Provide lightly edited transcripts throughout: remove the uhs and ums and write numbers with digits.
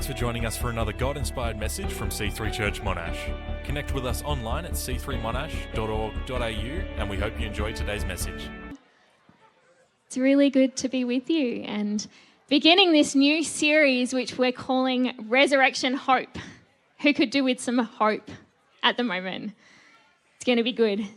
Thanks for joining us for another God-inspired message from C3 Church Monash. Connect with us online at c3monash.org.au and we hope you enjoy today's message. It's really good to be with you and beginning this new series which we're calling Resurrection Hope. Who could do with some hope at the moment? It's going to be good.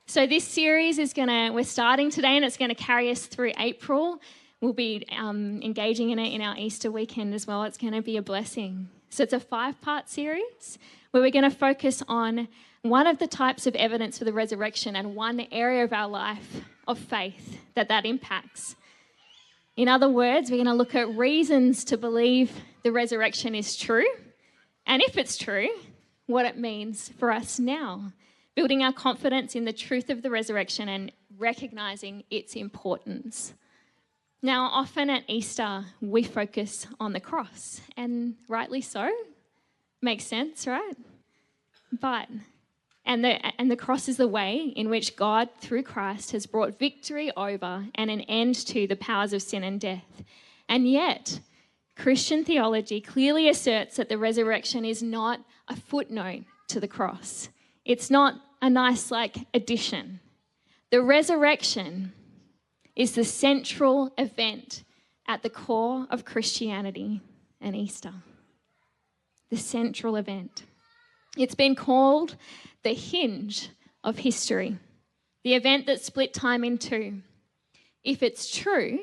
So this series we're starting today and it's going to carry us through April. We'll be engaging in it in our Easter weekend as well. It's going to be a blessing. So it's a 5-part series where we're going to focus on one of the types of evidence for the resurrection and one area of our life of faith that impacts. In other words, we're going to look at reasons to believe the resurrection is true, and if it's true, what it means for us now, building our confidence in the truth of the resurrection and recognizing its importance. Now, often at Easter, we focus on the cross, and rightly so. Makes sense, right? And the cross is the way in which God, through Christ, has brought victory over and an end to the powers of sin and death. And yet, Christian theology clearly asserts that the resurrection is not a footnote to the cross. It's not a nice, addition. The resurrection is the central event at the core of Christianity and Easter. The central event. It's been called the hinge of history, the event that split time in two. If it's true,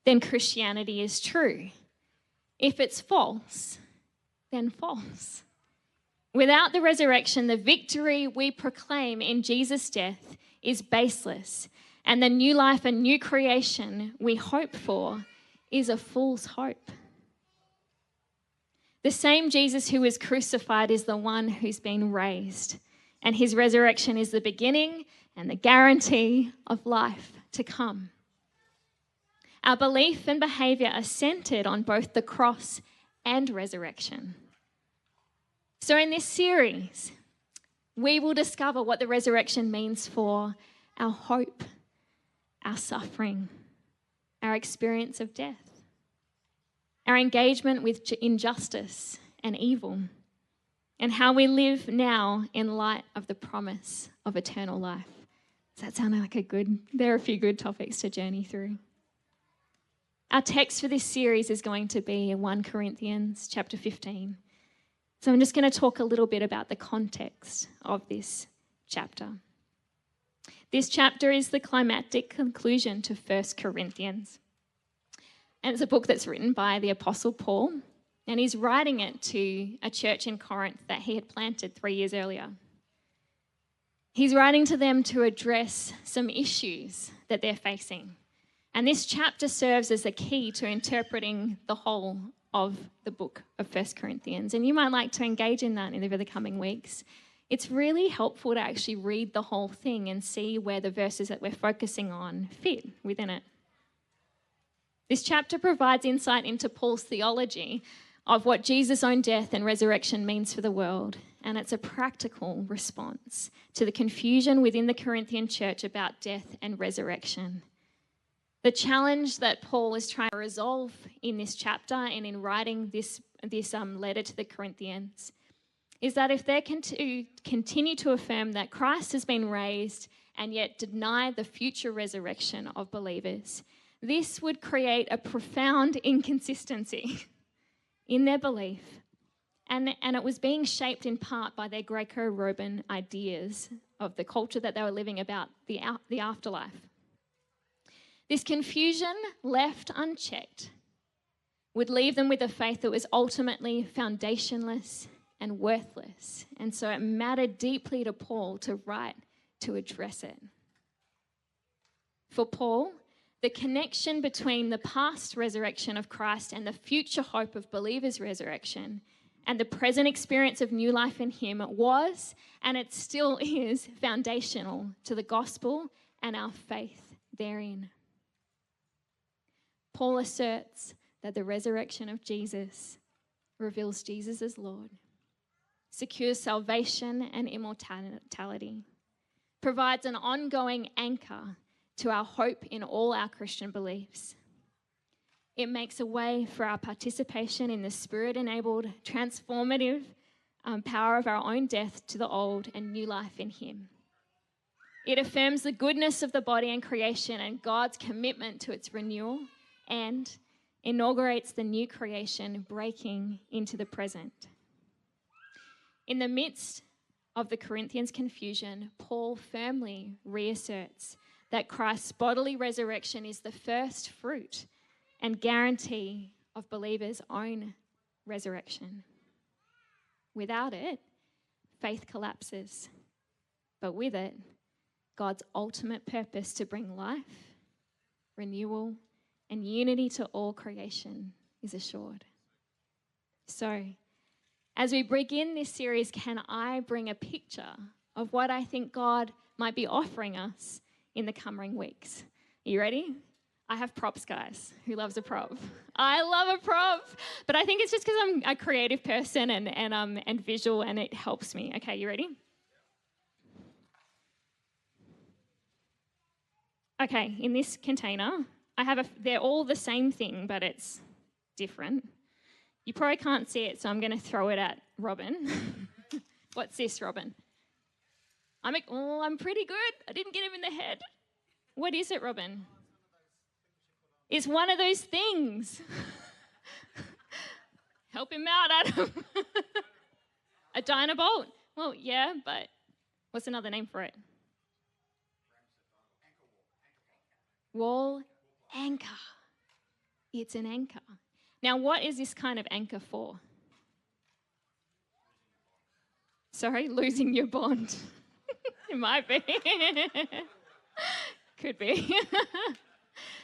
then Christianity is true. If it's false, then false. Without the resurrection, the victory we proclaim in Jesus' death is baseless, and the new life and new creation we hope for is a fool's hope. The same Jesus who was crucified is the one who's been raised, and his resurrection is the beginning and the guarantee of life to come. Our belief and behavior are centered on both the cross and resurrection. So in this series, we will discover what the resurrection means for our hope, our suffering, our experience of death, our engagement with injustice and evil, and how we live now in light of the promise of eternal life. Does that sound like there are a few good topics to journey through? Our text for this series is going to be 1 Corinthians chapter 15. So I'm just going to talk a little bit about the context of this chapter. This chapter is the climactic conclusion to 1 Corinthians. And it's a book that's written by the Apostle Paul, and he's writing it to a church in Corinth that he had planted 3 years earlier. He's writing to them to address some issues that they're facing. And this chapter serves as a key to interpreting the whole of the book of 1 Corinthians. And you might like to engage in that over the coming weeks. It's really helpful to actually read the whole thing and see where the verses that we're focusing on fit within it. This chapter provides insight into Paul's theology of what Jesus' own death and resurrection means for the world, and it's a practical response to the confusion within the Corinthian church about death and resurrection. The challenge that Paul is trying to resolve in this chapter and in writing this letter to the Corinthians is that if they continue to affirm that Christ has been raised and yet deny the future resurrection of believers, this would create a profound inconsistency in their belief, and it was being shaped in part by their Greco-Roman ideas of the culture that they were living about the afterlife. This confusion, left unchecked, would leave them with a faith that was ultimately foundationless and worthless. And so it mattered deeply to Paul to write to address it. For Paul, the connection between the past resurrection of Christ and the future hope of believers' resurrection and the present experience of new life in him was, and it still is, foundational to the gospel and our faith therein. Paul asserts that the resurrection of Jesus reveals Jesus as Lord, secures salvation and immortality, provides an ongoing anchor to our hope in all our Christian beliefs. It makes a way for our participation in the Spirit-enabled, transformative power of our own death to the old and new life in Him. It affirms the goodness of the body and creation and God's commitment to its renewal, and inaugurates the new creation breaking into the present. In the midst of the Corinthians' confusion, Paul firmly reasserts that Christ's bodily resurrection is the first fruit and guarantee of believers' own resurrection. Without it, faith collapses, but with it, God's ultimate purpose to bring life, renewal, and unity to all creation is assured. So, as we begin this series, can I bring a picture of what I think God might be offering us in the coming weeks? Are you ready? I have props, guys. Who loves a prop? I love a prop, but I think it's just because I'm a creative person and visual, and it helps me. Okay, you ready? Okay, in this container, they're all the same thing, but it's different. You probably can't see it, so I'm going to throw it at Robin. What's this, Robin? I'm pretty good. I didn't get him in the head. What is it, Robin? It's one of those things. Help him out, Adam. A Dynabolt? Well, yeah, but what's another name for it? Wall anchor. It's an anchor. Now, what is this kind of anchor for? Sorry, losing your bond. It might be. Could be.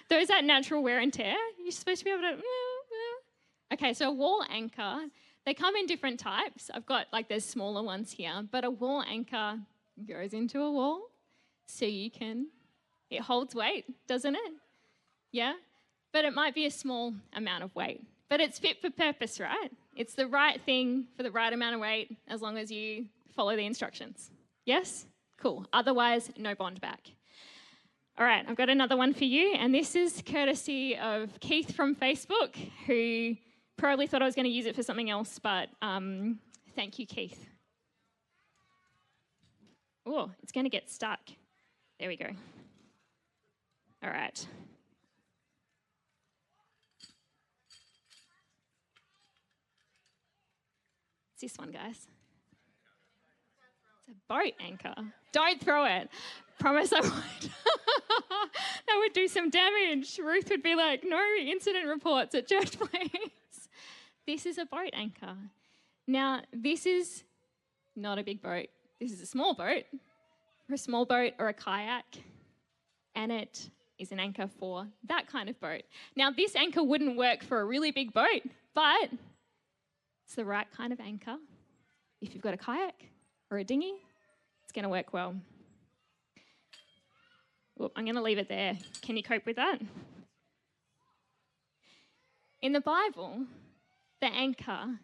There's that natural wear and tear. You're supposed to be able to... Okay, so a wall anchor, they come in different types. I've got, there's smaller ones here, but a wall anchor goes into a wall so it holds weight, doesn't it? Yeah? But it might be a small amount of weight. But it's fit for purpose, right? It's the right thing for the right amount of weight as long as you follow the instructions. Yes? Cool. Otherwise, no bond back. All right, I've got another one for you, and this is courtesy of Keith from Facebook, who probably thought I was going to use it for something else, but thank you, Keith. Oh, it's going to get stuck. There we go. All right. It's this one, guys. It's a boat anchor. Don't throw it. Promise I won't. That would do some damage. Ruth would be like, no incident reports at church, please. This is a boat anchor. Now, this is not a big boat. This is a small boat, for a small boat or a kayak, and it is an anchor for that kind of boat. Now, this anchor wouldn't work for a really big boat, but it's the right kind of anchor. If you've got a kayak or a dinghy, it's going to work well. Well, I'm going to leave it there. Can you cope with that? In the Bible, the anchor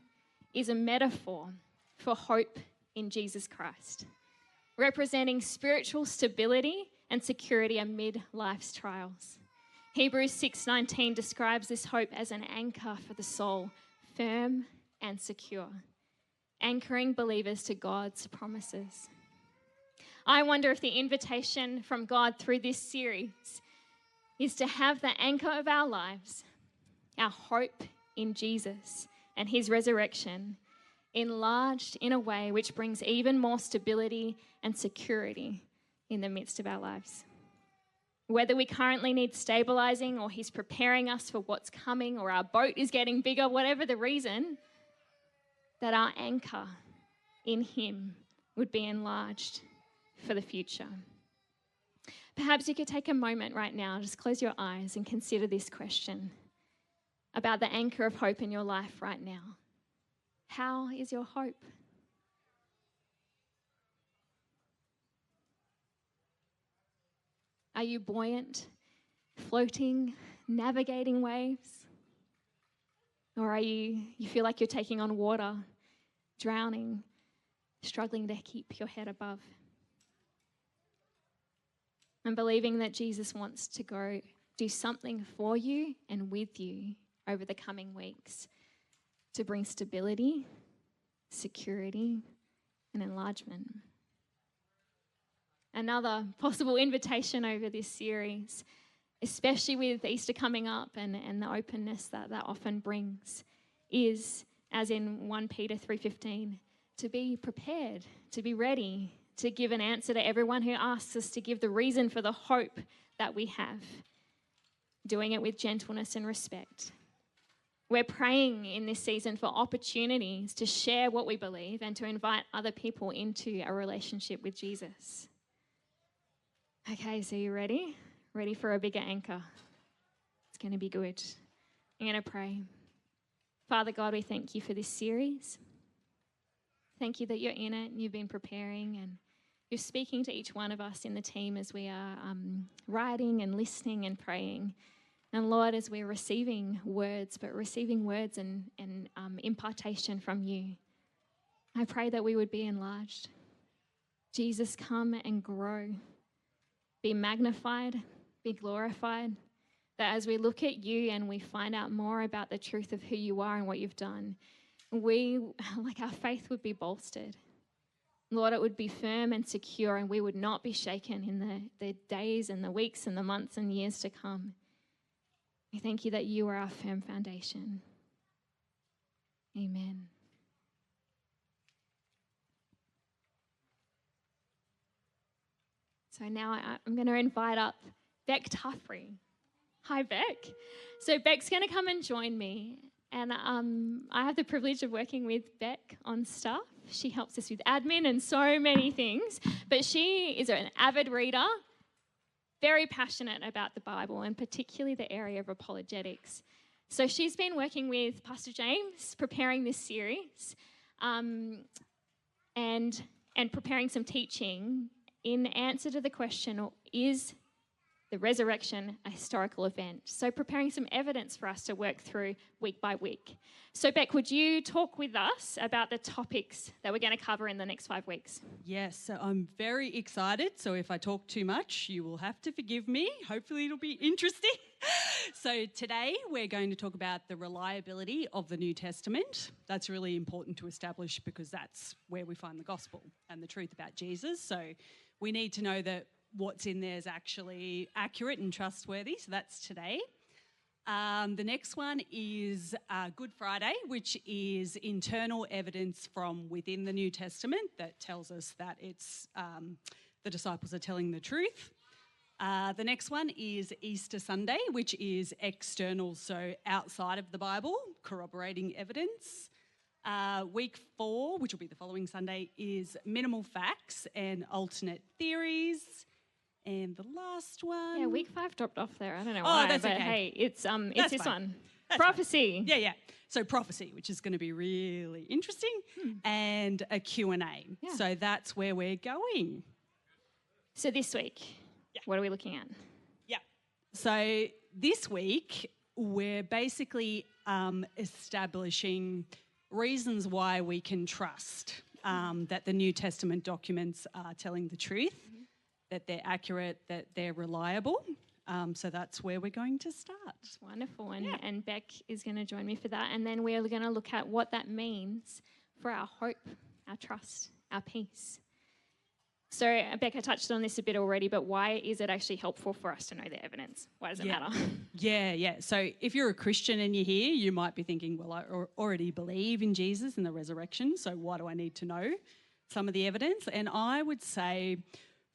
is a metaphor for hope in Jesus Christ, representing spiritual stability and security amid life's trials. Hebrews 6:19 describes this hope as an anchor for the soul, firm and secure, anchoring believers to God's promises. I wonder if the invitation from God through this series is to have the anchor of our lives, our hope in Jesus and his resurrection, enlarged in a way which brings even more stability and security in the midst of our lives. Whether we currently need stabilizing or he's preparing us for what's coming or our boat is getting bigger, whatever the reason, that our anchor in him would be enlarged for the future. Perhaps you could take a moment right now, just close your eyes and consider this question about the anchor of hope in your life right now. How is your hope? Are you buoyant, floating, navigating waves? Or are you feel like you're taking on water, drowning, struggling to keep your head above? I'm believing that Jesus wants to go do something for you and with you over the coming weeks to bring stability, security, and enlargement. Another possible invitation over this series, especially with Easter coming up and the openness that often brings, is, as in 1 Peter 3:15, to be prepared, to be ready, to give an answer to everyone who asks us, to give the reason for the hope that we have, doing it with gentleness and respect. We're praying in this season for opportunities to share what we believe and to invite other people into a relationship with Jesus. Okay, so you ready? Ready for a bigger anchor? It's going to be good. I'm going to pray. Father God, we thank you for this series. Thank you that you're in it and you've been preparing and you're speaking to each one of us in the team as we are writing and listening and praying. And Lord, as we're receiving words, and impartation from you, I pray that we would be enlarged. Jesus, come and grow. Be magnified, be glorified. That as we look at you and we find out more about the truth of who you are and what you've done, our faith would be bolstered. Lord, it would be firm and secure, and we would not be shaken in the days and the weeks and the months and years to come. We thank you that you are our firm foundation. Amen. So now I'm going to invite up Beck Tuffrey. Hi, Beck. So Beck's going to come and join me. And I have the privilege of working with Beck on staff. She helps us with admin and so many things. But she is an avid reader, very passionate about the Bible, and particularly the area of apologetics. So she's been working with Pastor James, preparing this series, and preparing some teaching in answer to the question, is the resurrection a historical event? So preparing some evidence for us to work through week by week. So Beck, would you talk with us about the topics that we're going to cover in the next 5 weeks? Yes, so I'm very excited. So if I talk too much, you will have to forgive me. Hopefully it'll be interesting. So today we're going to talk about the reliability of the New Testament. That's really important to establish because that's where we find the gospel and the truth about Jesus. So we need to know that what's in there is actually accurate and trustworthy. So that's today. The next one is Good Friday, which is internal evidence from within the New Testament that tells us that it's the disciples are telling the truth. The next one is Easter Sunday, which is external, so outside of the Bible, corroborating evidence. Week 4, which will be the following Sunday, is minimal facts and alternate theories. And the last one... Yeah, week 5 dropped off there. I don't know why, that's but okay. hey, it's this fine. one. That's Prophecy. fine. Yeah. So prophecy, which is going to be really interesting, and a Q&A. Yeah. So that's where we're going. So this week, what are we looking at? Yeah. So this week, we're basically establishing reasons why we can trust that the New Testament documents are telling the truth, that they're accurate, that they're reliable. So that's where we're going to start. Wonderful. And Beck is going to join me for that. And then we're going to look at what that means for our hope, our trust, our peace. So, Beck, I touched on this a bit already, but why is it actually helpful for us to know the evidence? Why does it matter? Yeah. So if you're a Christian and you're here, you might be thinking, well, I already believe in Jesus and the resurrection, so why do I need to know some of the evidence? And I would say,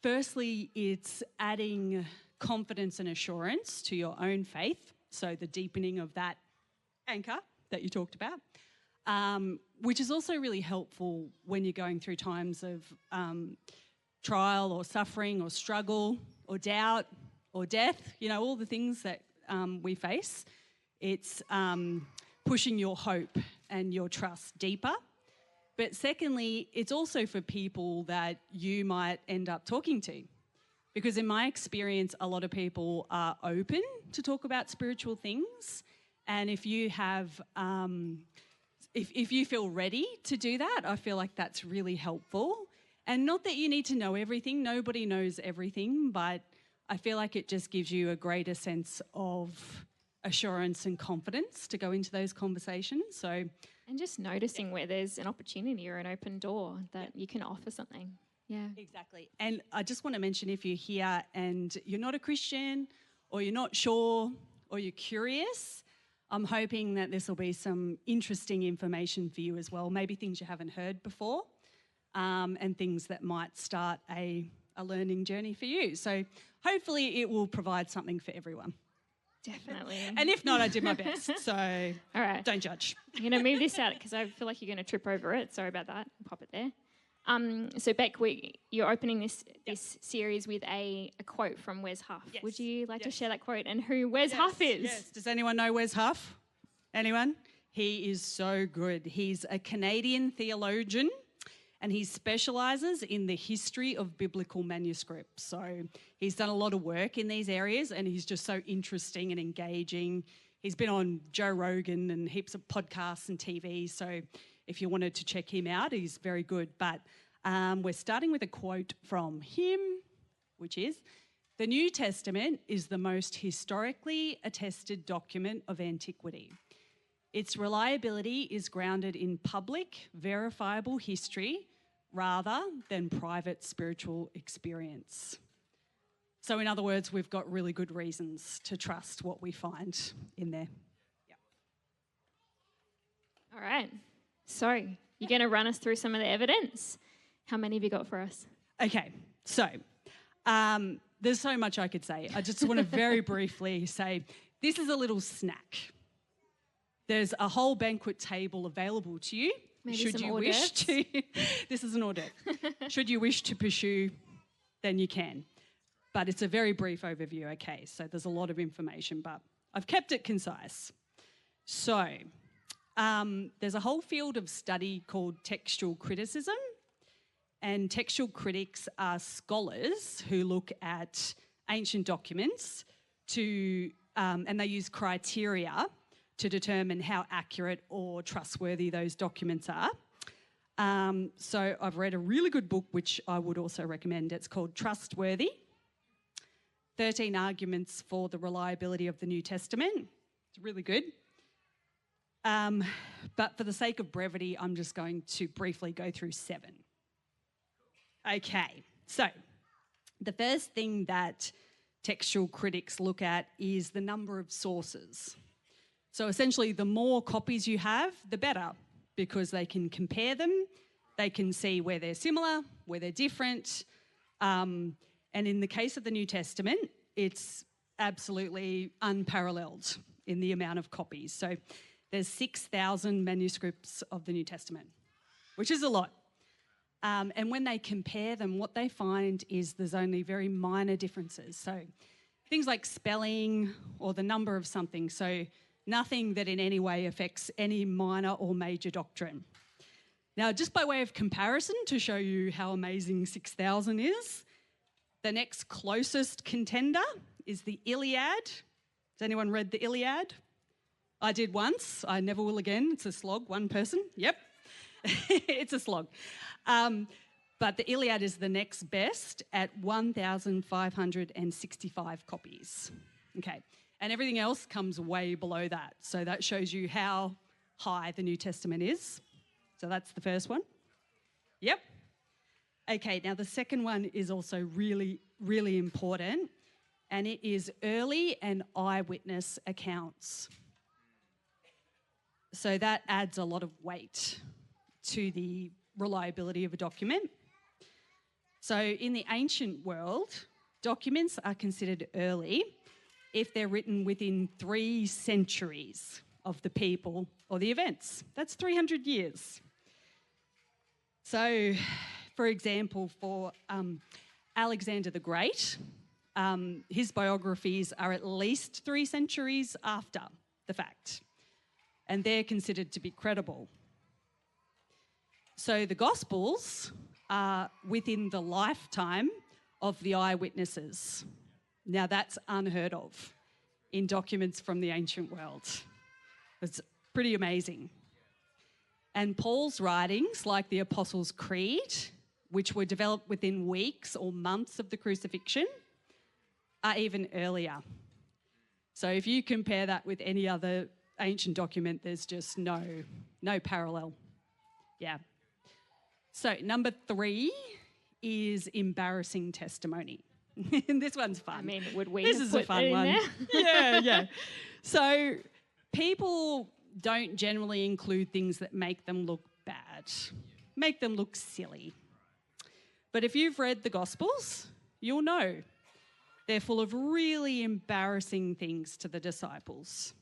firstly, it's adding confidence and assurance to your own faith, so the deepening of that anchor that you talked about, which is also really helpful when you're going through times of trial or suffering or struggle or doubt or death, all the things that we face. It's pushing your hope and your trust deeper. But secondly, it's also for people that you might end up talking to. Because in my experience, a lot of people are open to talk about spiritual things. And if you have, if you feel ready to do that, I feel like that's really helpful. And not that you need to know everything. Nobody knows everything. But I feel like it just gives you a greater sense of assurance and confidence to go into those conversations. So, And just noticing where there's an opportunity or an open door that you can offer something. Yeah. exactly. And I just want to mention, if you're here and you're not a Christian or you're not sure or you're curious, I'm hoping that this will be some interesting information for you as well, maybe things you haven't heard before, and things that might start a learning journey for you. So hopefully it will provide something for everyone. Definitely. And if not, I did my best. So All right. don't judge. I'm going to move this out because I feel like you're going to trip over it. Sorry about that. Pop it there. So Beck, you're opening this series with a quote from Wes Huff. Yes. Would you like to share that quote and who Wes Huff is? Yes. Does anyone know Wes Huff? Anyone? He is so good. He's a Canadian theologian and he specialises in the history of biblical manuscripts. So he's done a lot of work in these areas and he's just so interesting and engaging. He's been on Joe Rogan and heaps of podcasts and TV. So if you wanted to check him out, he's very good. But we're starting with a quote from him, which is, "The New Testament is the most historically attested document of antiquity. Its reliability is grounded in public, verifiable history rather than private spiritual experience." So in other words, we've got really good reasons to trust what we find in there. All right. So you're going to run us through some of the evidence. How many have you got for us? Okay, so there's so much I could say. I just want to very briefly say this is a little snack. There's a whole banquet table available to you. Maybe should some you hors wish d'oeuvres? to, this is an hors d'oeuvre. Should you wish to pursue, then you can. But it's a very brief overview, okay? So there's a lot of information, but I've kept it concise. So there's a whole field of study called textual criticism, and textual critics are scholars who look at ancient documents and they use criteria to determine how accurate or trustworthy those documents are. So I've read a really good book, which I would also recommend. It's called Trustworthy, 13 Arguments for the Reliability of the New Testament. It's really good. But for the sake of brevity, I'm just going to briefly go through 7. Okay, so the first thing that textual critics look at is the number of sources. So essentially, the more copies you have, the better, because they can compare them, they can see where they're similar, where they're different. And in the case of the New Testament, it's absolutely unparalleled in the amount of copies. So there's 6,000 manuscripts of the New Testament, which is a lot. And when they compare them, what they find is there's only very minor differences. So things like spelling or the number of something. So nothing that in any way affects any minor or major doctrine. Now, just by way of comparison, to show you how amazing 6,000 is, the next closest contender is the Iliad. Has anyone read the Iliad? I did once. I never will again. It's a slog, one person. Yep. It's a slog. But the Iliad is the next best at 1,565 copies. Okay. And everything else comes way below that. So that shows you how high the New Testament is. So that's the first one. Yep. Okay, now the second one is also really, really important, and it is early and eyewitness accounts. So that adds a lot of weight to the reliability of a document. So in the ancient world, documents are considered early if they're written within 3 centuries of the people or the events. That's 300 years. So, for example, for Alexander the Great, his biographies are at least 3 centuries after the fact, and they're considered to be credible. So the Gospels are within the lifetime of the eyewitnesses. Now, that's unheard of in documents from the ancient world. It's pretty amazing. And Paul's writings, like the Apostles' Creed, which were developed within weeks or months of the crucifixion, are even earlier. So if you compare that with any other ancient document, there's just no parallel. Yeah. So number 3 is embarrassing testimony. And this one's fun. I mean, would we This have is a put fun it in one. there? Yeah. So people don't generally include things that make them look bad, make them look silly. But if you've read the Gospels, you'll know they're full of really embarrassing things to the disciples.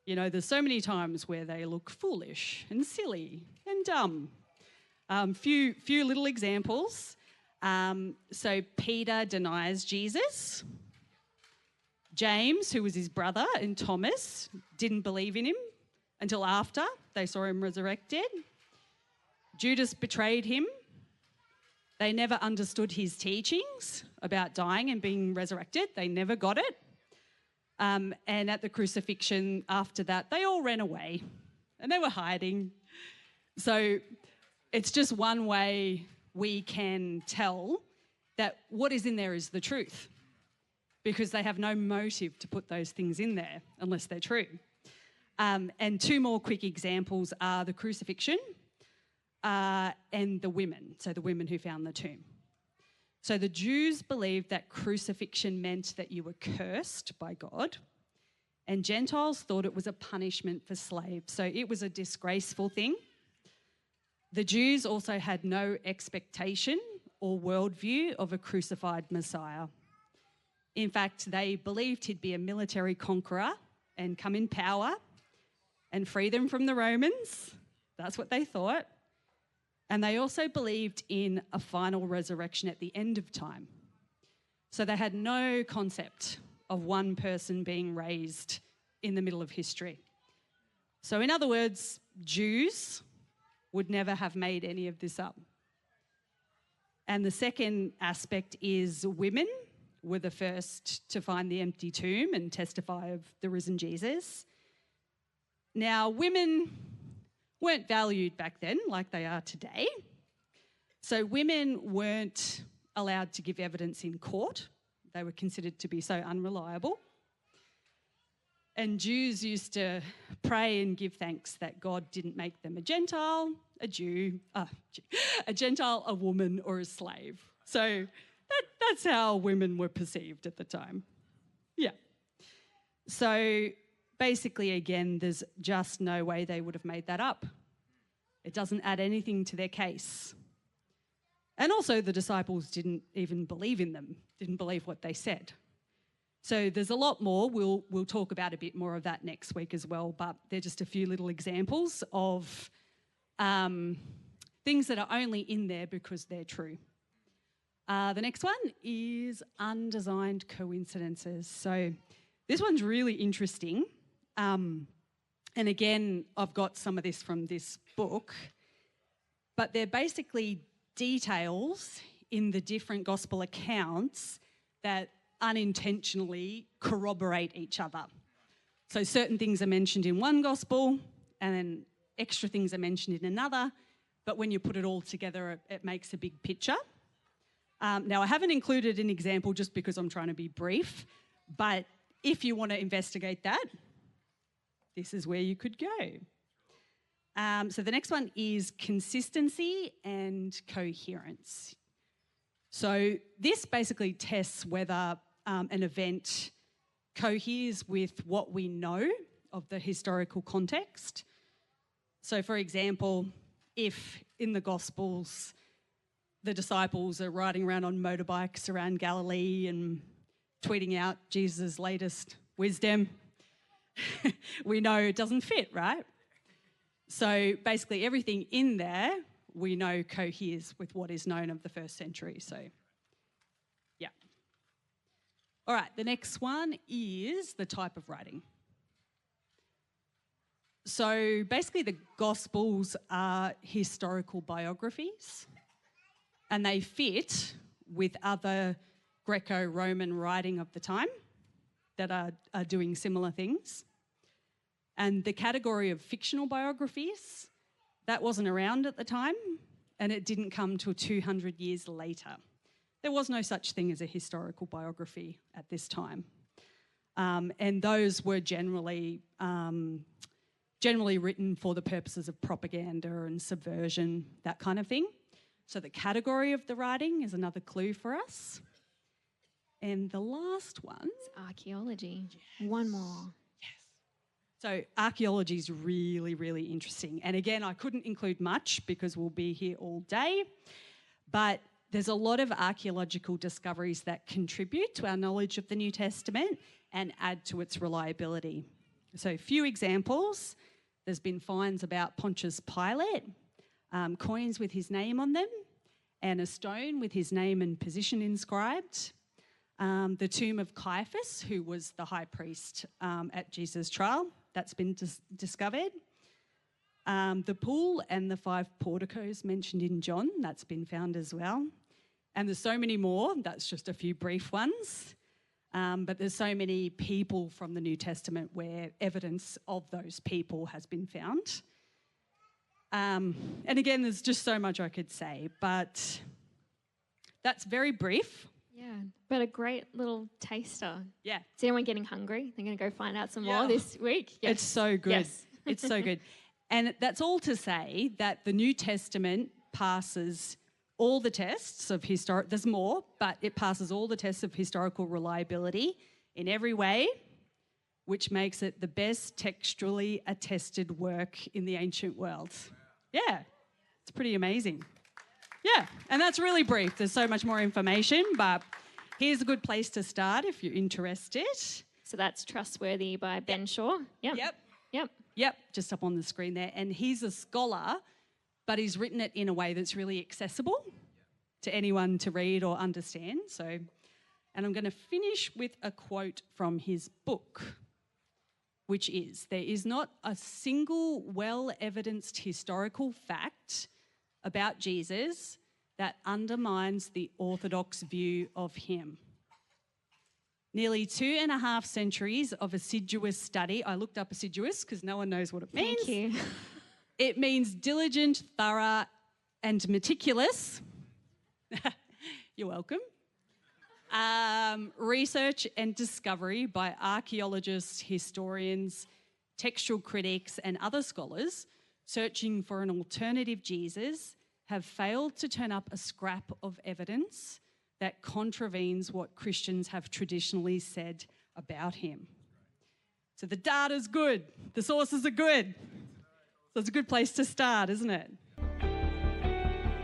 You know, there's so many times where they look foolish and silly and dumb. Few little examples. So Peter denies Jesus. James, who was his brother, and Thomas didn't believe in him until after they saw him resurrected. Judas betrayed him. They never understood his teachings about dying and being resurrected. They never got it. And at the crucifixion after that, they all ran away and they were hiding. So it's just one way we can tell that what is in there is the truth, because they have no motive to put those things in there unless they're true. And 2 more quick examples are the crucifixion and the women, so the women who found the tomb. So the Jews believed that crucifixion meant that you were cursed by God, and Gentiles thought it was a punishment for slaves. So it was a disgraceful thing. The Jews also had no expectation or worldview of a crucified Messiah. In fact, they believed he'd be a military conqueror and come in power and free them from the Romans. That's what they thought. And they also believed in a final resurrection at the end of time. So they had no concept of one person being raised in the middle of history. So in other words, Jews would never have made any of this up. And the second aspect is women were the first to find the empty tomb and testify of the risen Jesus. Now, women weren't valued back then like they are today. So women weren't allowed to give evidence in court. They were considered to be so unreliable. And Jews used to pray and give thanks that God didn't make them a Gentile, a Gentile, a woman, or a slave. So that's how women were perceived at the time. Yeah. So basically, again, there's just no way they would have made that up. It doesn't add anything to their case. And also the disciples didn't even believe in them, didn't believe what they said. So there's a lot more. We'll talk about a bit more of that next week as well, but they're just a few little examples of things that are only in there because they're true. The next one is undesigned coincidences. So this one's really interesting. And again, I've got some of this from this book, but they're basically details in the different gospel accounts that unintentionally corroborate each other. So certain things are mentioned in one gospel and then extra things are mentioned in another, but when you put it all together, it makes a big picture. Now, I haven't included an example just because I'm trying to be brief, but if you want to investigate that, this is where you could go. So the next one is consistency and coherence. So this basically tests whether an event coheres with what we know of the historical context. So for example, if in the Gospels the disciples are riding around on motorbikes around Galilee and tweeting out Jesus' latest wisdom, we know it doesn't fit, right? So basically everything in there we know coheres with what is known of the first century. So, yeah. All right, the next one is the type of writing. So basically the Gospels are historical biographies and they fit with other Greco-Roman writing of the time that are doing similar things. And the category of fictional biographies, that wasn't around at the time and it didn't come till 200 years later. There was no such thing as a historical biography at this time. And those were generally written for the purposes of propaganda and subversion, that kind of thing. So the category of the writing is another clue for us. And the last one... It's archaeology. Yes. One more. Yes. So archaeology is really, really interesting. And again, I couldn't include much because we'll be here all day. But there's a lot of archaeological discoveries that contribute to our knowledge of the New Testament and add to its reliability. So a few examples. There's been finds about Pontius Pilate, coins with his name on them, and a stone with his name and position inscribed. The tomb of Caiaphas, who was the high priest at Jesus' trial, that's been discovered. The pool and the 5 porticos mentioned in John, that's been found as well. And there's so many more, that's just a few brief ones. But there's so many people from the New Testament where evidence of those people has been found. And again, there's just so much I could say, but that's very brief. Yeah, but a great little taster. Yeah. Is anyone getting hungry? They're going to go find out some more this week? Yes. It's so good. Yes. It's so good. And that's all to say that the New Testament passes all the tests of there's more, but it passes all the tests of historical reliability in every way, which makes it the best textually attested work in the ancient world. Yeah, it's pretty amazing. Yeah, and that's really brief. There's so much more information, but here's a good place to start if you're interested. So that's Trustworthy by Ben Shaw. Yep, just up on the screen there. And he's a scholar, but he's written it in a way that's really accessible to anyone to read or understand. And I'm going to finish with a quote from his book, which is, "There is not a single well-evidenced historical fact about Jesus that undermines the orthodox view of him. Nearly 2.5 centuries of assiduous study." I looked up assiduous because no one knows what it means. Thank you. It means diligent, thorough, and meticulous. You're welcome. Research and discovery by archaeologists, historians, textual critics, and other scholars searching for an alternative Jesus have failed to turn up a scrap of evidence that contravenes what Christians have traditionally said about him. So the data's good, the sources are good. So it's a good place to start, isn't it?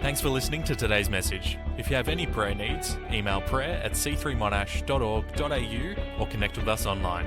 Thanks for listening to today's message. If you have any prayer needs, email prayer@c3monash.org.au or connect with us online.